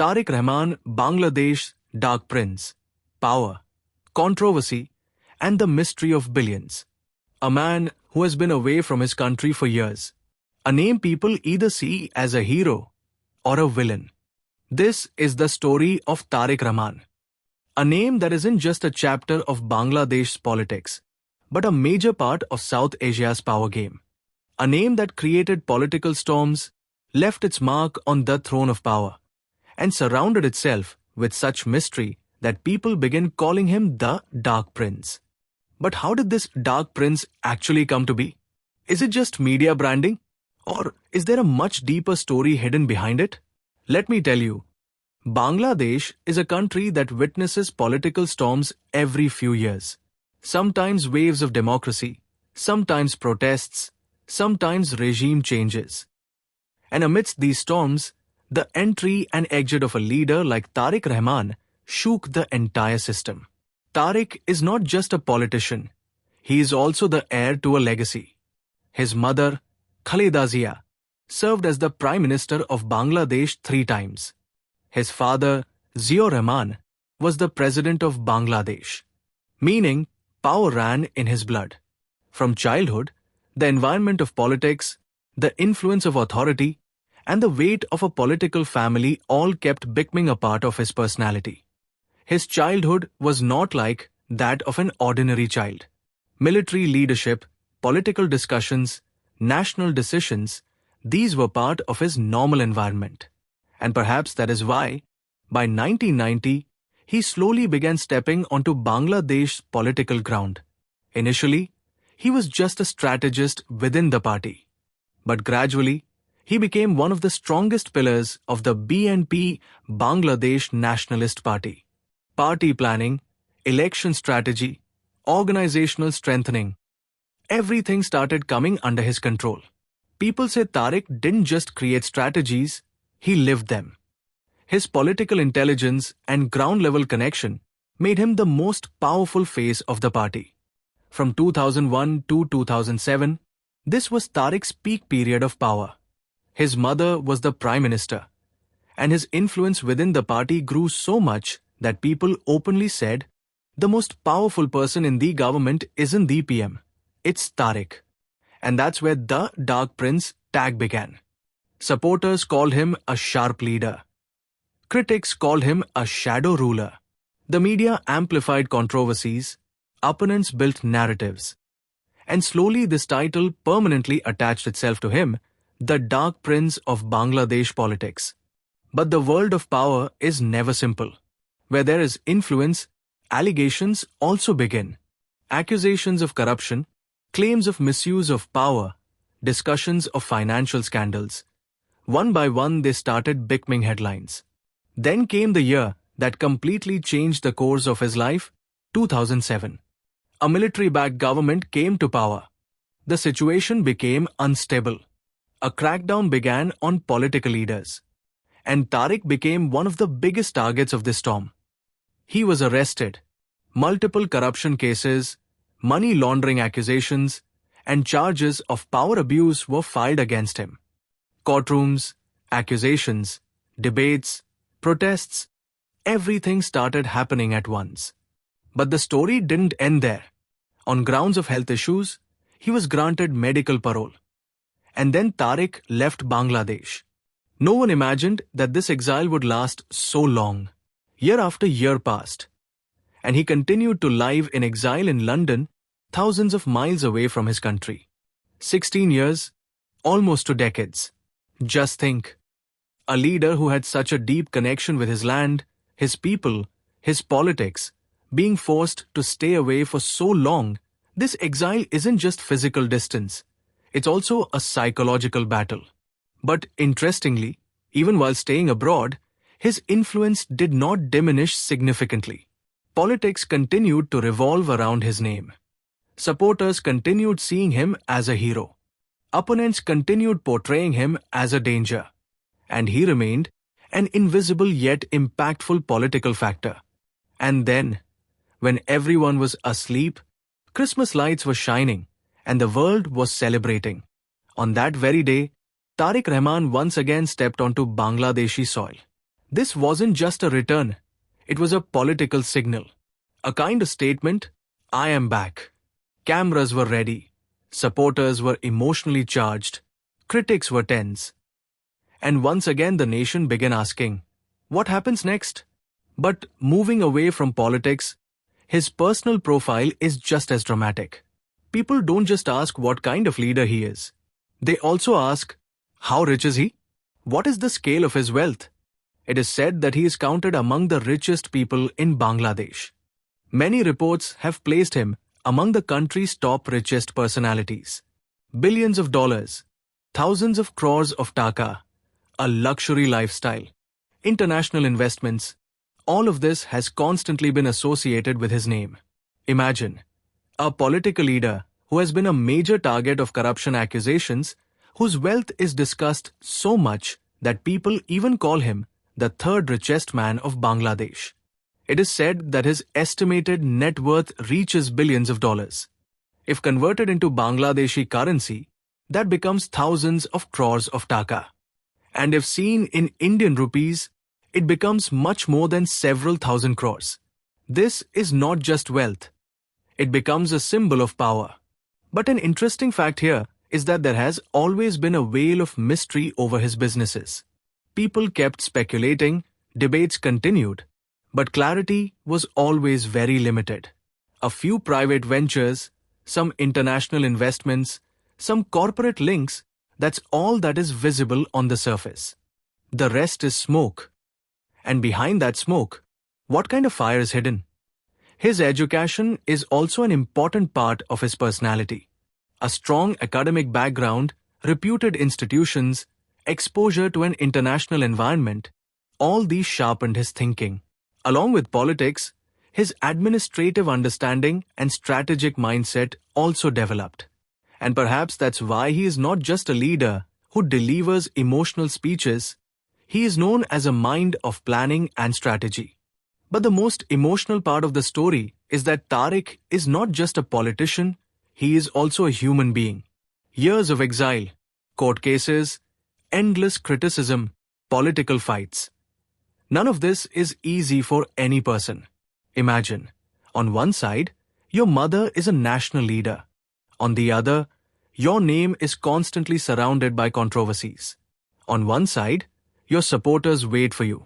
Tarique Rahman, Bangladesh, Dark Prince, Power, Controversy, and the Mystery of Billions. A man who has been away from his country for years. A name people either see as a hero or a villain. This is the story of Tarique Rahman. A name that isn't just a chapter of Bangladesh's politics, but a major part of South Asia's power game. A name that created political storms, left its mark on the throne of power, and surrounded itself with such mystery that people begin calling him the Dark Prince. But how did this Dark Prince actually come to be? Is it just media branding? Or is there a much deeper story hidden behind it? Let me tell you, Bangladesh is a country that witnesses political storms every few years. Sometimes waves of democracy, sometimes protests, sometimes regime changes. And amidst these storms, the entry and exit of a leader like Tarique Rahman shook the entire system. Tarique is not just a politician, he is also the heir to a legacy. His mother, Khaleda Zia, served as the Prime Minister of Bangladesh 3 times. His father, Ziaur Rahman, was the President of Bangladesh, meaning power ran in his blood. From childhood, the environment of politics, the influence of authority, and the weight of a political family all kept becoming a part of his personality. His childhood was not like that of an ordinary child. Military leadership, political discussions, national decisions, these were part of his normal environment. And perhaps that is why, by 1990, he slowly began stepping onto Bangladesh's political ground. Initially, he was just a strategist within the party. But gradually, he became one of the strongest pillars of the BNP, Bangladesh Nationalist Party. Party planning, election strategy, organizational strengthening, everything started coming under his control. People say Tarique didn't just create strategies, he lived them. His political intelligence and ground-level connection made him the most powerful face of the party. From 2001 to 2007, this was Tarique's peak period of power. His mother was the Prime Minister, and his influence within the party grew so much that people openly said, the most powerful person in the government isn't the PM, it's Tarique. And that's where the Dark Prince tag began. Supporters called him a sharp leader. Critics called him a shadow ruler. The media amplified controversies, opponents built narratives. And slowly this title permanently attached itself to him, the Dark Prince of Bangladesh politics. But the world of power is never simple. Where there is influence, allegations also begin. Accusations of corruption, claims of misuse of power, discussions of financial scandals. One by one they started becoming headlines. Then came the year that completely changed the course of his life, 2007. A military-backed government came to power. The situation became unstable. A crackdown began on political leaders. And Tarique became one of the biggest targets of this storm. He was arrested. Multiple corruption cases, money laundering accusations, and charges of power abuse were filed against him. Courtrooms, accusations, debates, protests, everything started happening at once. But the story didn't end there. On grounds of health issues, he was granted medical parole. And then Tarique left Bangladesh. No one imagined that this exile would last so long. Year after year passed. And he continued to live in exile in London, thousands of miles away from his country. 16 years, almost 2 decades. Just think. A leader who had such a deep connection with his land, his people, his politics, being forced to stay away for so long, this exile isn't just physical distance. It's also a psychological battle. But interestingly, even while staying abroad, his influence did not diminish significantly. Politics continued to revolve around his name. Supporters continued seeing him as a hero. Opponents continued portraying him as a danger. And he remained an invisible yet impactful political factor. And then, when everyone was asleep, Christmas lights were shining and the world was celebrating. On that very day, Tarique Rahman once again stepped onto Bangladeshi soil. This wasn't just a return, it was a political signal. A kind of statement, I am back. Cameras were ready, supporters were emotionally charged, critics were tense. And once again the nation began asking, what happens next? But moving away from politics, his personal profile is just as dramatic. People don't just ask what kind of leader he is. They also ask, how rich is he? What is the scale of his wealth? It is said that he is counted among the richest people in Bangladesh. Many reports have placed him among the country's top richest personalities. Billions of dollars, thousands of crores of taka, a luxury lifestyle, international investments, all of this has constantly been associated with his name. Imagine, a political leader who has been a major target of corruption accusations, whose wealth is discussed so much that people even call him the third richest man of Bangladesh. It is said that his estimated net worth reaches billions of dollars. If converted into Bangladeshi currency, that becomes thousands of crores of taka. And if seen in Indian rupees, it becomes much more than several thousand crores. This is not just wealth. It becomes a symbol of power. But an interesting fact here is that there has always been a veil of mystery over his businesses. People kept speculating, debates continued, but clarity was always very limited. A few private ventures, some international investments, some corporate links, that's all that is visible on the surface. The rest is smoke. And behind that smoke, what kind of fire is hidden? His education is also an important part of his personality. A strong academic background, reputed institutions, exposure to an international environment, all these sharpened his thinking. Along with politics, his administrative understanding and strategic mindset also developed. And perhaps that's why he is not just a leader who delivers emotional speeches. He is known as a mind of planning and strategy. But the most emotional part of the story is that Tarique is not just a politician, he is also a human being. Years of exile, court cases, endless criticism, political fights. None of this is easy for any person. Imagine, on one side, your mother is a national leader. On the other, your name is constantly surrounded by controversies. On one side, your supporters wait for you.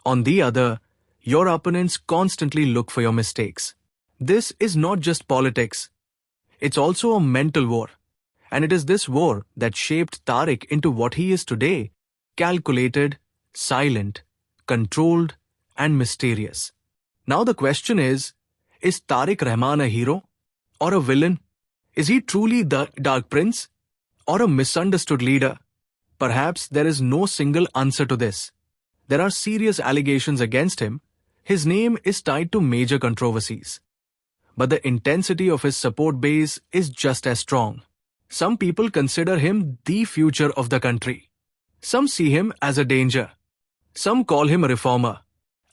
On the other, your opponents constantly look for your mistakes. This is not just politics. It's also a mental war. And it is this war that shaped Tarique into what he is today, calculated, silent, controlled, and mysterious. Now the question is Tarique Rahman a hero or a villain? Is he truly the Dark Prince or a misunderstood leader? Perhaps there is no single answer to this. There are serious allegations against him. His name is tied to major controversies. But the intensity of his support base is just as strong. Some people consider him the future of the country. Some see him as a danger. Some call him a reformer.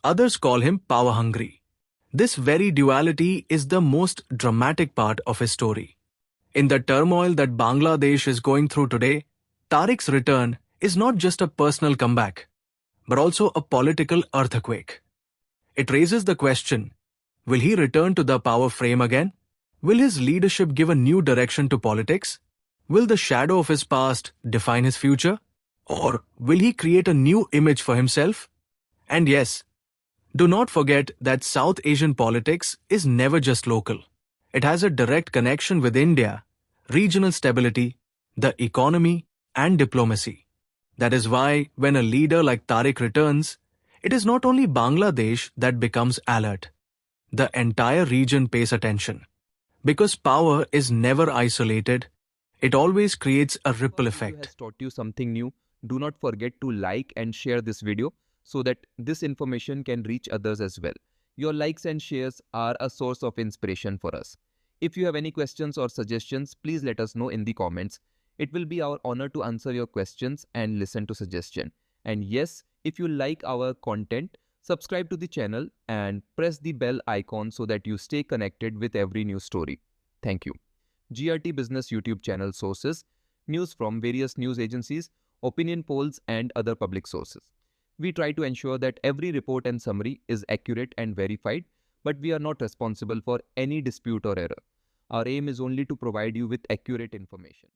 Others call him power-hungry. This very duality is the most dramatic part of his story. In the turmoil that Bangladesh is going through today, Tarique's return is not just a personal comeback, but also a political earthquake. It raises the question, will he return to the power frame again? Will his leadership give a new direction to politics? Will the shadow of his past define his future? Or will he create a new image for himself? And yes, do not forget that South Asian politics is never just local. It has a direct connection with India, regional stability, the economy, and diplomacy. That is why when a leader like Tarique returns, it is not only Bangladesh that becomes alert. The entire region pays attention. Because power is never isolated, it always creates a ripple effect. Has taught you something new. Do not forget to like and share this video so that this information can reach others as well. Your likes and shares are a source of inspiration for us. If you have any questions or suggestions, please let us know in the comments. It will be our honor to answer your questions and listen to suggestions. And yes, if you like our content, subscribe to the channel and press the bell icon so that you stay connected with every new story. Thank you. GRT Business YouTube channel sources, news from various news agencies, opinion polls and other public sources. We try to ensure that every report and summary is accurate and verified, but we are not responsible for any dispute or error. Our aim is only to provide you with accurate information.